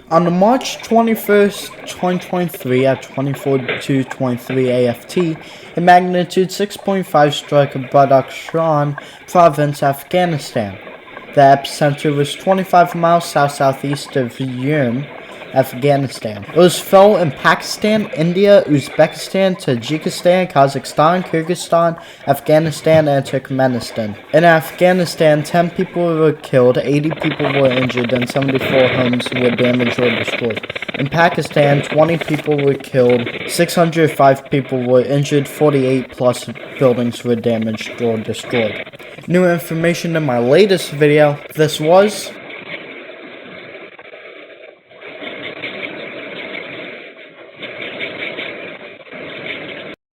On the March 21st, 2023 at 24:23 AFT, a magnitude 6.5 struck Badakhshan Province, Afghanistan. The epicenter was 25 miles south-southeast of Jurm, Afghanistan. It was felt in Pakistan, India, Uzbekistan, Tajikistan, Kazakhstan, Kyrgyzstan, Afghanistan, and Turkmenistan. In Afghanistan, 10 people were killed, 80 people were injured, and 74 homes were damaged or destroyed. In Pakistan, 20 people were killed, 605 people were injured, 48 plus buildings were damaged or destroyed. New information in my latest video. This was